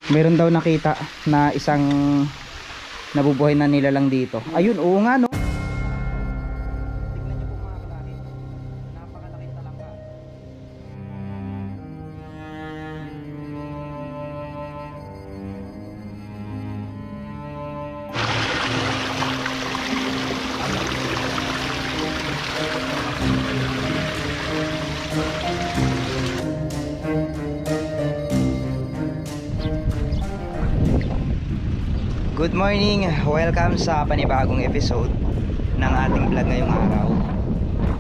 Meron daw nakita na isang nabubuhay na nilalang dito. Ayun, oo nga no. Tignan niyo po mga kalahi. Napakalaking talangka. Good morning! Welcome sa panibagong episode ng ating vlog ngayong araw.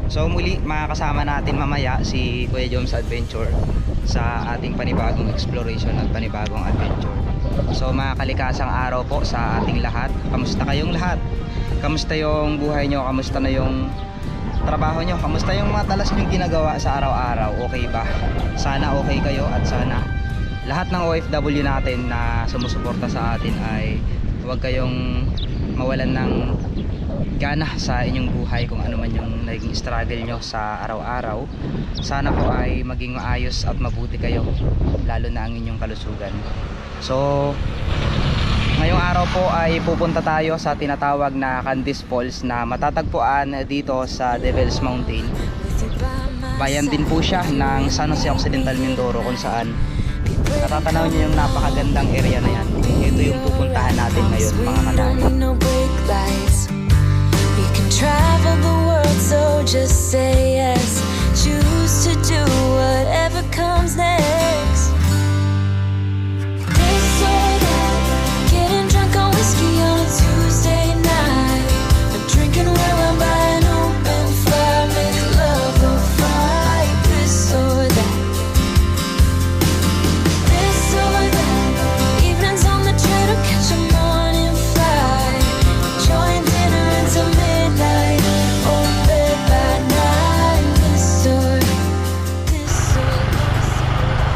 So muli makakasama natin mamaya si Kuya Joms Adventure sa ating panibagong exploration at panibagong adventure. So mga kalikasang araw po sa ating lahat. Kamusta kayong lahat? Kamusta yung buhay nyo? Kamusta na yung trabaho nyo? Kamusta yung mga talas nyo ginagawa sa araw-araw? Okay ba? Sana okay kayo at sana lahat ng OFW natin na sumusuporta sa atin ay huwag kayong mawalan ng gana sa inyong buhay kung ano man yung naging struggle nyo sa araw-araw. Sana po ay maging maayos at mabuti kayo, lalo na ang inyong kalusugan. So ngayong araw po ay pupunta tayo sa tinatawag na Candice Falls na matatagpuan dito sa Devil's Mountain. Bayan din po siya ng San Jose Occidental, Mindoro, kung saan natatanaw niyo yung napakagandang area na yan. Ito yung pupuntahan natin ngayon mga kalahi. We can travel the world, so just say yes. Choose to do whatever comes next. This or that, getting drunk on whiskey on a Tuesday night. I'm drinking well, I'm by an open fire, make love or fight. This or that. This or that, evenings on the train or catch a morning flight. Enjoying dinner until midnight, or bed by nine. This or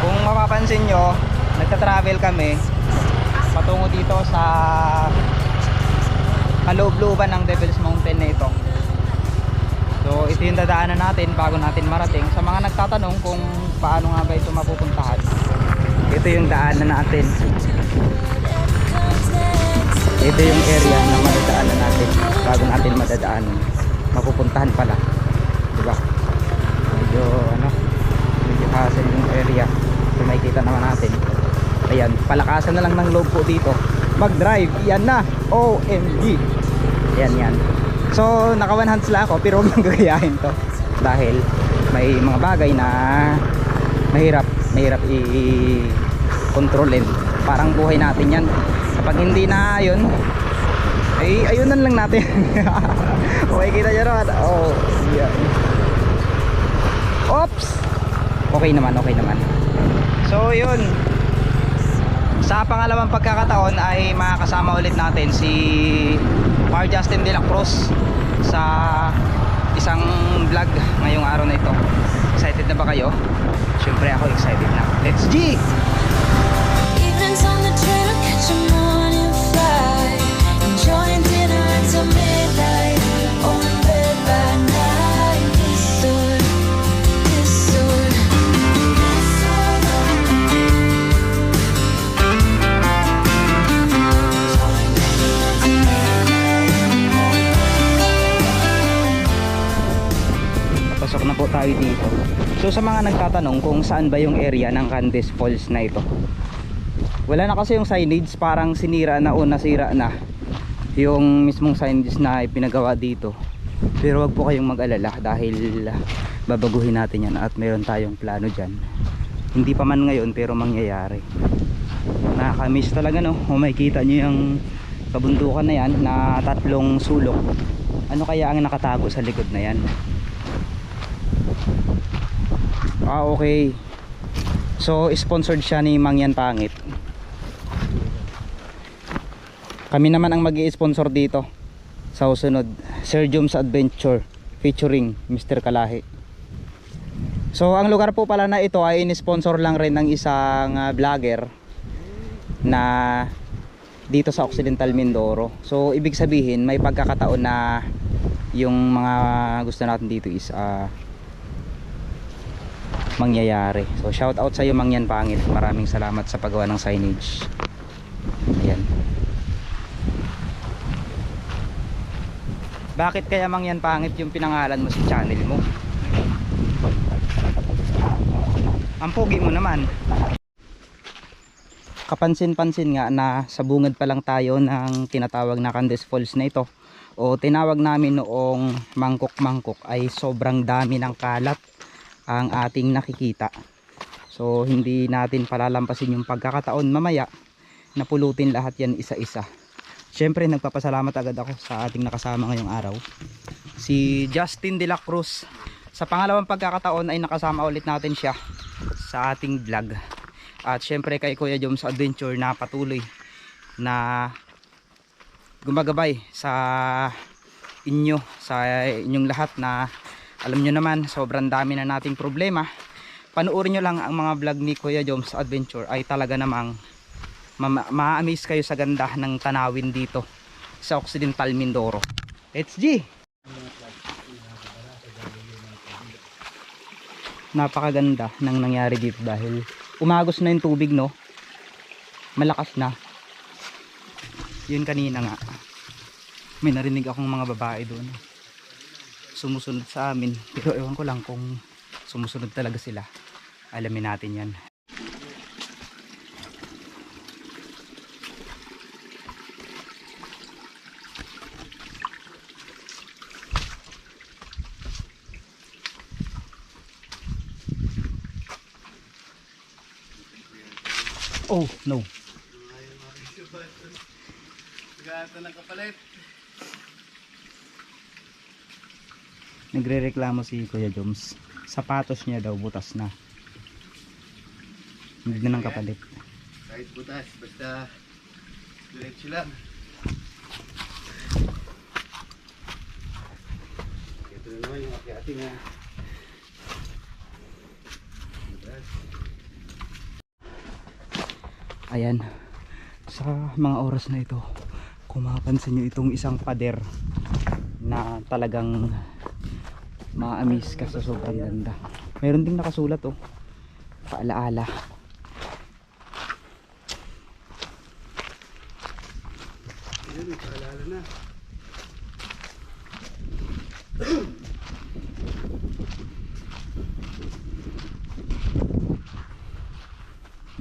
Kung mapapansin nyo, nagta-travel kami patungo dito sa kaloob-looban ng Devil's Mountain na ito. So ito yung dadaanan natin bago natin marating. Sa mga nagtatanong kung paano nga ba ito mapupuntahan, ito yung daanan natin. Ito yung area na madadaanan natin bago natin madadaanan. Mapupuntahan pala, diba? Medyo hassle yung area. So makikita naman natin. Ayan, palakasan na lang ng loob po dito mag-drive. Yan na, OMG. Yan. So naka one hands lang ako, pero huwag nang gagayahin to dahil may mga bagay na mahirap i-kontrolin. Parang buhay natin yan. Kapag hindi na yun, ay ayunan lang natin. Okay, kita nyo naman. Oh, yan. Oops. Okay naman. So yun, sa pangalawang pagkakataon ay makakasama ulit natin si Mar Justin de la Cruz sa isang vlog ngayong araw na ito. Excited na ba kayo? Siyempre ako excited na. Let's G! evenings on the train or catch a morning flight. Enjoying dinner until midnight, or in bed by nine. This or Pasok na po tayo dito. So sa mga nagtatanong kung saan ba yung area ng Candice Falls na ito, wala na kasi yung signage, parang sinira na o nasira na yung mismong signage na ipinagawa dito. Pero wag po kayong mag-alala dahil babaguhin natin yan at meron tayong plano dyan. Hindi pa man ngayon pero mangyayari. Nakakamiss talaga, no? O makikita nyo yung kabundukan na yan na tatlong sulok. Ano kaya ang nakatago sa likod na yan? Okay. So sponsored siya ni Mangyan Pangit. Kami naman ang mag-i-sponsor dito sa susunod, Sir Joms Adventure featuring Mr. Kalahi. So ang lugar po pala na ito ay in-sponsor lang rin ng isang vlogger na dito sa Occidental Mindoro. So ibig sabihin may pagkakataon na yung mga gusto natin dito is mangyayari. So shout out sa iyo Mangyan Pangit. Maraming salamat sa paggawa ng signage. Bakit kaya mangyan pangit yung pinangalan mo sa channel mo? Ang pogi mo naman. Kapansin-pansin nga na sa bungad pa lang tayo ng tinatawag na Candes Falls na ito, o tinawag namin noong mangkok-mangkok, ay sobrang dami ng kalat ang ating nakikita. So hindi natin palalampasin yung pagkakataon mamaya na pulutin lahat yan isa-isa. Syempre nagpapasalamat agad ako sa ating nakasama ngayong araw, si Justin De La Cruz. Sa pangalawang pagkakataon ay nakasama ulit natin siya sa ating vlog. At syempre kay Kuya Joms Adventure na patuloy na gumagabay sa inyo, sa inyong lahat, na alam nyo naman sobrang dami na nating problema. Panoorin nyo lang ang mga vlog ni Kuya Joms Adventure, ay talaga namang ma-amaze kayo sa ganda ng tanawin dito sa Occidental Mindoro. Let's G! Napakaganda ng nangyari dito dahil umagos na yung tubig, no? Malakas na. Yun kanina nga, may narinig akong mga babae doon sumusunod sa amin, pero ewan ko lang kung sumusunod talaga sila. Alamin natin yan. Oh no, Gata ng kapalit. nagre-reklamo si Kuya Joms, sapatos niya daw butas na, hindi na ng kapalit. Kahit butas, basta diretso lang. Ito na naman yung akyati na. Butas. Ayan, sa mga oras na ito, kung mapapansin nyo itong isang pader na talagang ma-amaze ka sa sobrang ganda. Meron ding nakasulat, oh, paalaala. Ayan, may paalala na.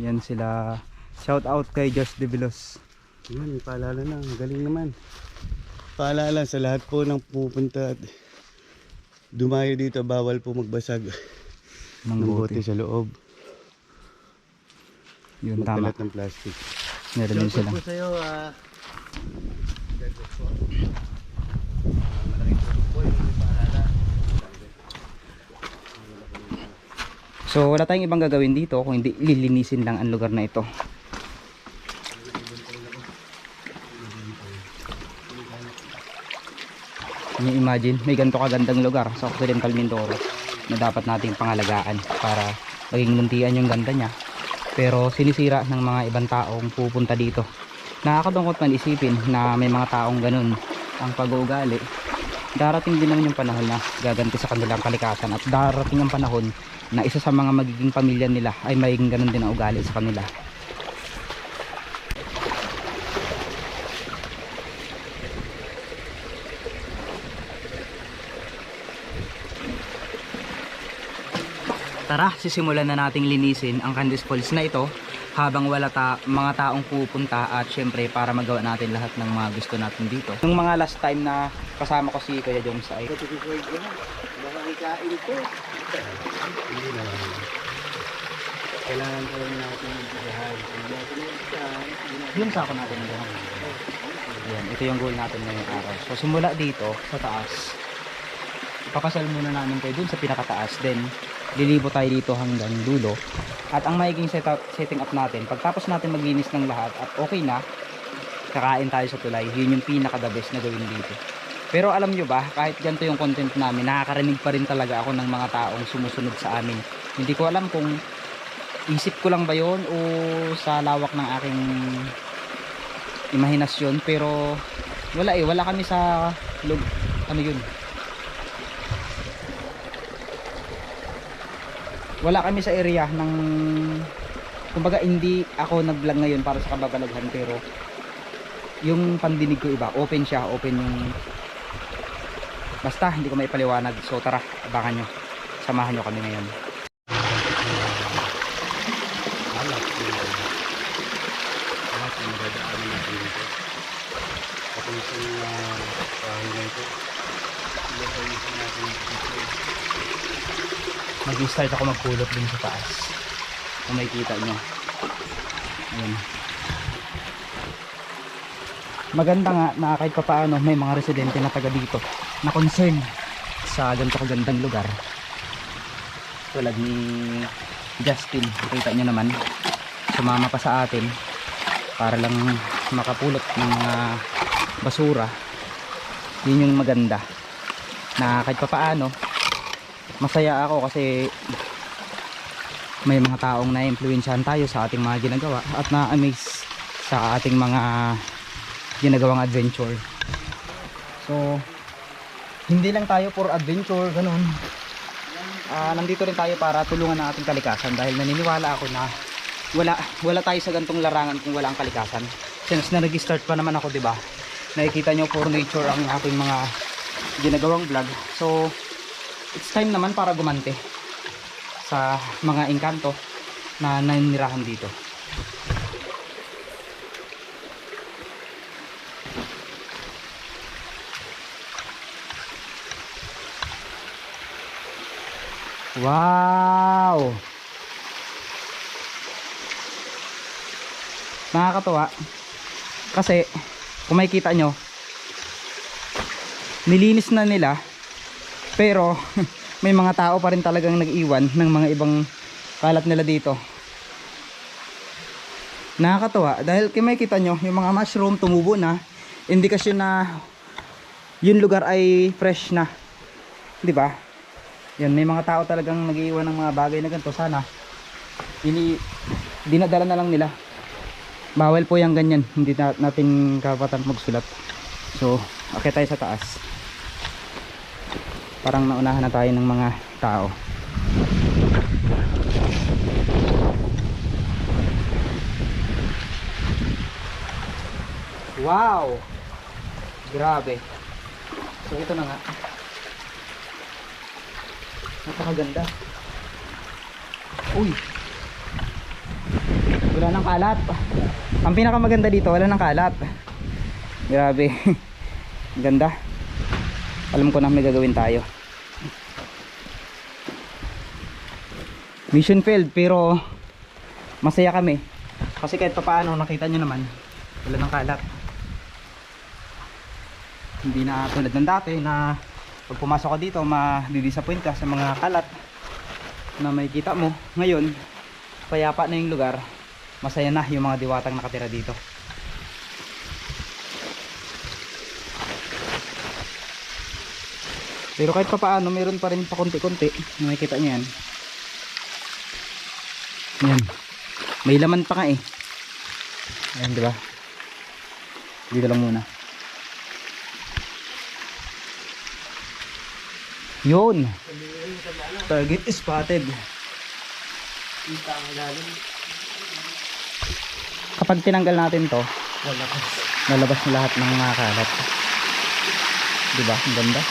Yan sila, shout out kay Josh De Velos. Ayan, may paalala na. Ang galing naman. Paalala sa lahat po ng pupunta at dumayo dito, bawal po magbasag Ng ng bote. bote sa loob. Yun, tama. Magkalat ng plastic. Meron din sila. po sa'yo, malaking tulong po yung paalala. So wala tayong ibang gagawin dito kung hindi lilinisin lang ang lugar na ito. Can you imagine, may ganito kagandang lugar sa Occidental Mindoro na dapat nating pangalagaan para maging luntian yung ganda niya, pero sinisira ng mga ibang taong pupunta dito. Nakakadungkot man isipin na may mga taong ganun ang pag-uugali. Darating din naman yung panahon na gaganti sa kanilang kalikasan, at darating ang panahon na isa sa mga magiging pamilya nila ay magiging ganun din ang ugali sa kanila. Tara, sisimulan na nating linisin ang Candes Falls na ito habang wala mga taong pupunta, at syempre para magawa natin lahat ng mga gusto natin dito. Yung mga last time na kasama ko si Kuya Joms ay Baka ikain ko. Hindi naman. Kailangan ko lang natin mag-isahan. Hindi natin mag-isahan. yung sako natin doon. Yan, ito yung goal natin ngayong araw. So simula dito sa taas, papasal muna namin kayo dun sa pinakataas, then lilibo tayo dito hanggang dulo. At ang magiging setting up natin, pagtapos natin maglinis ng lahat at okay na, kakain tayo sa tulay. Yun yung pinaka the best na gawin dito. Pero alam nyo ba, kahit ganito yung content namin, nakakarinig pa rin talaga ako ng mga taong sumusunod sa amin. Hindi ko alam kung isip ko lang ba yun o sa lawak ng aking imahinasyon, pero wala wala kami sa ano yun, wala kami sa area ng, kumbaga hindi ako nag-vlog ngayon para sa kababalaghan, pero yung pandinig ko iba, open siya, open yung Basta hindi ko maipaliwanag. So tara, abangan nyo. Samahan nyo kami ngayon. Alat yung dadaanan natin dito. Kapag isang bahay na ito, ilagay natin dito. Mag-start ako magpulot din sa taas. Kung makikita nyo. Ayan. Maganda nga na kahit pa paano may mga residente na taga dito na concern sa ganito kagandang lugar. Tulad ni Justin, nakita nyo naman, sumama pa sa atin para lang makapulot ng mga basura. Yun yung maganda na kahit pa paano masaya ako kasi may mga taong na-influensyahan tayo sa ating mga ginagawa at na-amaze sa ating mga ginagawang adventure. So hindi lang tayo for adventure ganun. Nandito rin tayo para tulungan ang ating kalikasan dahil naniniwala ako na wala tayo sa gantong larangan kung wala ang kalikasan. Since na nag-start pa naman ako, 'di ba? Nakikita nyo for nature ang ating mga ginagawang vlog. So it's time naman para gumante sa mga engkanto na nanirahan dito. Wow! Nakakatuwa kasi kung makikita nyo, nilinis na nila pero may mga tao pa rin talagang nag-iwan ng mga ibang kalat nila dito. Nakakatuwa dahil kung makikita nyo, yung mga mushroom tumubo na, indikasyon na yung lugar ay fresh na, di ba? Yan, may mga tao talagang nag-iwan ng mga bagay na ganito. Sana dinadala na lang nila. Bawal po yung ganyan, hindi natin karapatan magsulat. So akit tayo sa taas. Parang naunahan na tayo ng mga tao. Wow! Grabe. So ito na nga. Napakaganda. Uy! Wala nang kalat. Ang pinakamaganda dito, wala nang kalat. Grabe. Ganda. Alam ko na may gagawin tayo. Mission failed pero masaya kami. Kasi kahit pa paano nakita nyo naman, wala nang kalat. Hindi na tulad ng dati na pag pumasok ka dito madidisappoint ka sa mga kalat na makikita mo. Ngayon payapa na yung lugar, masaya na yung mga diwatang nakatira dito. Pero kahit pa paano meron pa rin pa konti-konti, makikita nyo yan. Yan, may laman pa nga eh. Ayan, diba? Dito lang muna. Yun, target is spotted. Kapag tinanggal natin to, lalabas na lahat ng mga kalat. Diba? Ang ganda.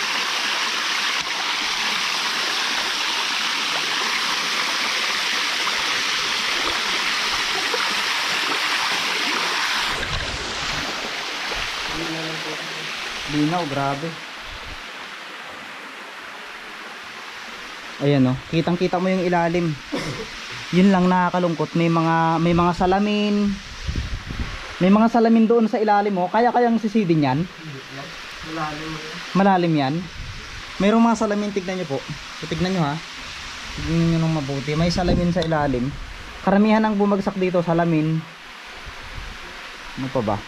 Linaw, grabe. Ayan, oh, kitang-kita mo yung ilalim. Yun lang nakakalungkot, may mga salamin. May mga salamin doon sa ilalim mo. Kayang sisidin yan? Malalim yan. Mayroong mga salamin, tignan nyo po. So, tignan nyo ha. Tignan nyo nung mabuti. May salamin sa ilalim. Karamihan ang bumagsak dito, salamin. Ano pa ba?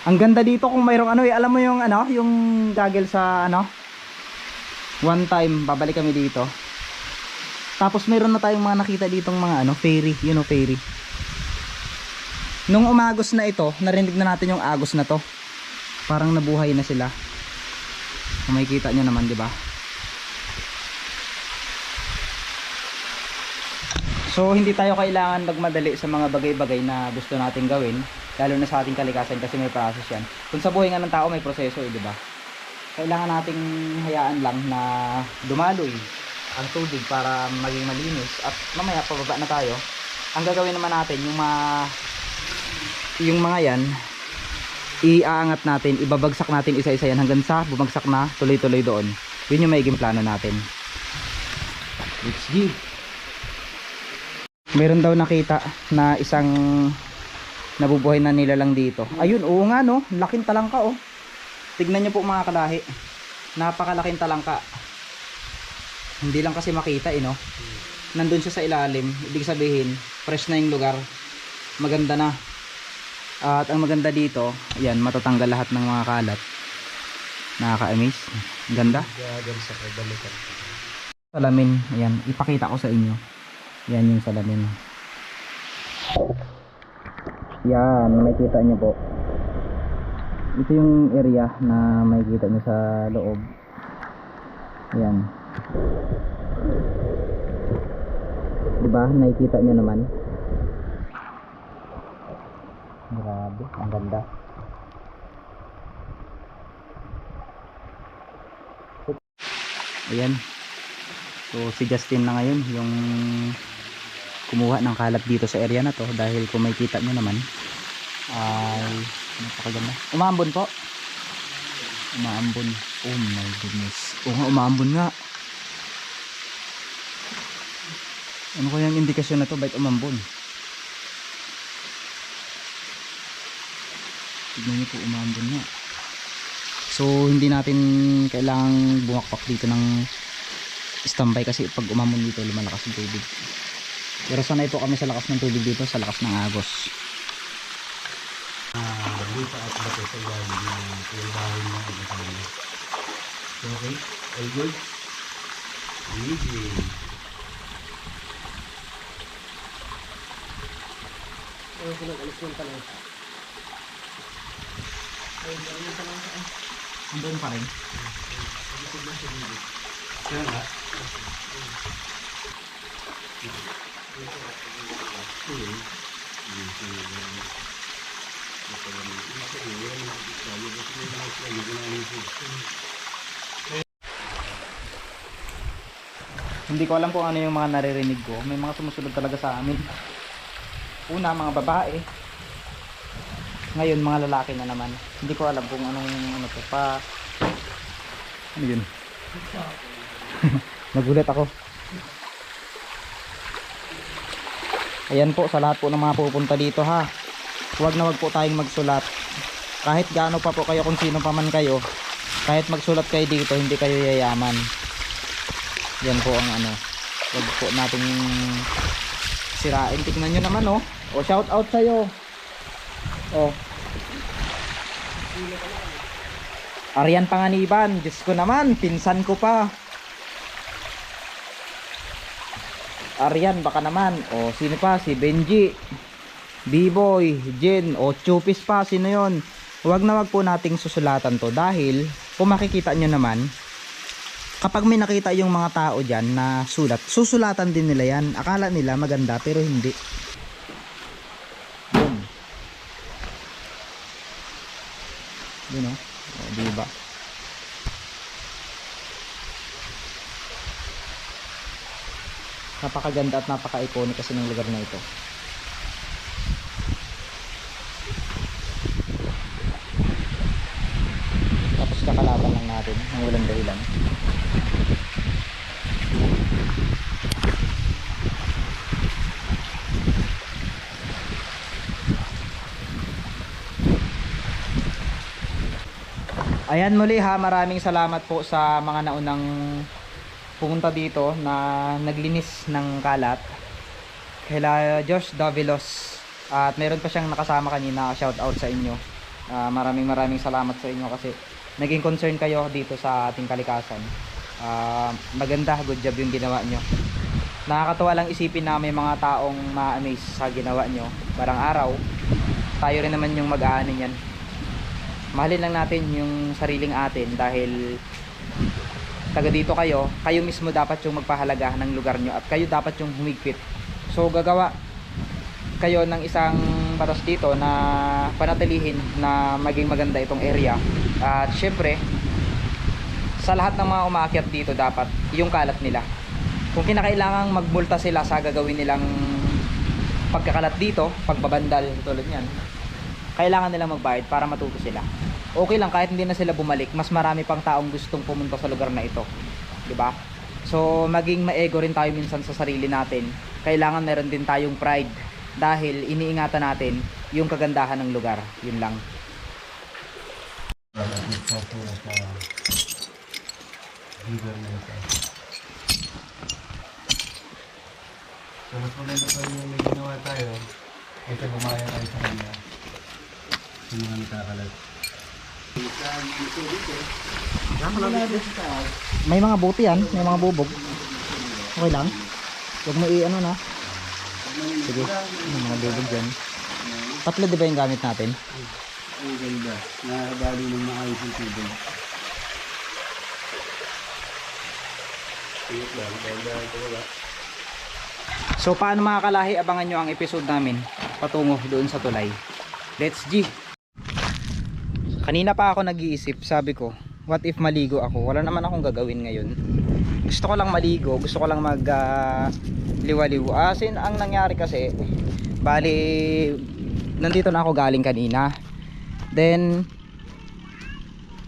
Ang ganda dito kung mayroong ano, alam mo yung ano, yung gagel sa ano. One time, babalik kami dito. Tapos mayroon na tayong mga nakita ditong mga ano, fairy, you know, fairy. Nung umagos na ito, narinig na natin yung agos na to. Parang nabuhay na sila. Kung makikita nyo naman, di ba? So hindi tayo kailangan magmadali sa mga bagay-bagay na gusto nating gawin, lalo na sa ating kalikasan kasi may process yan. Kung sa buhay nga ng tao may proseso, di ba? kailangan nating hayaan lang na dumaloy ang tubig para maging malinis at mamaya pababa na tayo. Ang gagawin naman natin yung mga yan, iaangat natin, ibabagsak natin isa-isa yan hanggang sa bumagsak na tuloy-tuloy doon. Yun yung magiging plano natin. Let's go. Meron daw nakita na isang nabubuhay na nilalang dito. Ayun, oo nga no, laking talangka oh. Tignan nyo po mga kalahi, napakalaking talangka. Hindi lang kasi makita no. Nandun siya sa ilalim, ibig sabihin fresh na yung lugar, maganda na. At ang maganda dito, ayan, matatanggal lahat ng mga kalat. Nakaka-amaze, ganda. Salamin, ayan, ipakita ko sa inyo. Yan yung salamin. Yan, makikita nyo po. Ito yung area na makikita nyo sa loob. Ayan. Diba? Nakikita nyo naman. Grabe, ang ganda. Ayan. So si Justin na ngayon yung kumuha ng kalat dito sa area na to, dahil kung makikita nyo naman ay napakaganda. Umaambon po. Umaambon. Oh my goodness. Oo nga, umaambon nga. Ano kaya yung indikasyon na to? Bakit umambon? Tignan nyo po, umambon nga. So hindi natin kailangang bumakpak dito ng standby kasi pag umambon dito lumalakas ang tubig. Pero sanay po kami sa lakas ng tubig dito, sa lakas ng agos. Lupa at bato sa ilalim ng kulbahin ng iba kanina. Okay? All good? Easy. Ayaw ko nag-alis yung talong. Andun pa rin. Kaya nga. Hindi ko alam kung ano yung mga naririnig ko. May mga sumusunod talaga sa amin. Una, mga babae. Ngayon, mga lalaki na naman. Hindi ko alam kung anong ano to pa. Ano yun? Nagulat ako. Ayan po, sa lahat po ng mga pupunta dito ha. Huwag na wag po tayong magsulat. Kahit gaano pa po kayo, kung sino pa man kayo, kahit magsulat kayo dito, hindi kayo yayaman. Yan po ang ano. Huwag po nating sirain. Tignan nyo naman oh. O, shout out sa'yo. Oh. Arian Panganiban. Diyos ko naman, pinsan ko pa. Arian, baka naman. O, sino pa? Si Benji, B-Boy, Jen, o Chupis pa. Sino yon? Huwag na wag po nating susulatan to, dahil kung makikita nyo naman, kapag may nakita yung mga tao dyan na sulat, susulatan din nila yan. Akala nila maganda pero hindi. Boom. Yun o. O, diba? Napakaganda at napaka-iconic kasi ng lugar na ito. Tapos kakalaban lang natin ng walang dahilan. Ayan muli ha, maraming salamat po sa mga naunang pumunta dito na naglinis ng kalat. Kaila Josh Davilos. At meron pa siyang nakasama kanina, shout out sa inyo. Maraming salamat sa inyo kasi naging concern kayo dito sa ating kalikasan. Maganda, good job yung ginawa nyo. Nakakatuwa lang isipin na may mga taong ma-amaze sa ginawa nyo. Barang araw, tayo rin naman yung mag-aano yan. Mahalin lang natin yung sariling atin dahil taga dito kayo, kayo mismo dapat yung magpahalaga ng lugar nyo at kayo dapat yung humigpit. So gagawa kayo ng isang batas dito na panatilihin na maging maganda itong area. At syempre, sa lahat ng mga umaakyat dito dapat yung kalat nila. Kung kinakailangang magmulta sila sa gagawin nilang pagkakalat dito, pagbabandal tulad niyan, kailangan nilang magbayad para matuto sila. Okay lang kahit hindi na sila bumalik, mas marami pang taong gustong pumunta sa lugar na ito, 'di ba? So maging maego rin tayo minsan sa sarili natin. Kailangan meron din tayong pride dahil iniingatan natin yung kagandahan ng lugar. Yun lang. So, mas maganda pa rin yung may ginawa tayo. Ito, bumaya tayo sa kanya. Yung mga nakakalat. May mga buti yan, may mga bubog. Okay lang. Huwag mo i-ano na. Sige, may mga bubog dyan. Tatlo di ba yung gamit natin? Ang ganda. Nakabali ng maayos yung tubig. So paano mga kalahi, abangan nyo ang episode namin patungo doon sa tulay. Let's G! Kanina pa ako nag-iisip, sabi ko, what if maligo ako? Wala naman akong gagawin ngayon. Gusto ko lang maligo, gusto ko lang mag liwaliw. Asin ang nangyari kasi, bali nandito na ako galing kanina. Then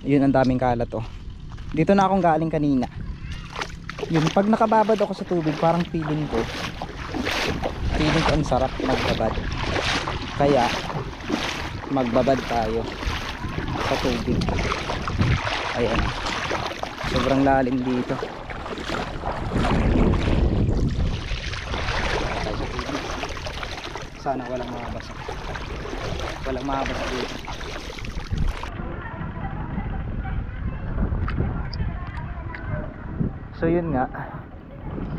yun, ang daming kalat oh. Dito na akong galing kanina. Yun, pag nakababad ako sa tubig, parang feeling ko ang sarap magbabad. Kaya magbabad tayo sa tubig. Ayan, sobrang lalim dito. Sana walang mabasa. Walang mabasa dito. So yun nga,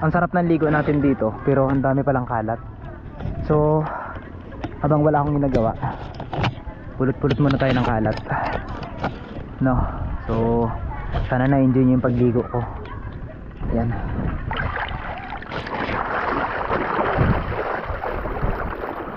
ang sarap ng ligo natin dito, pero ang dami palang kalat. So habang wala akong ginagawa, pulot-pulot muna tayo ng kalat, no? So sana na-enjoy nyo yung pagligo ko. Yan.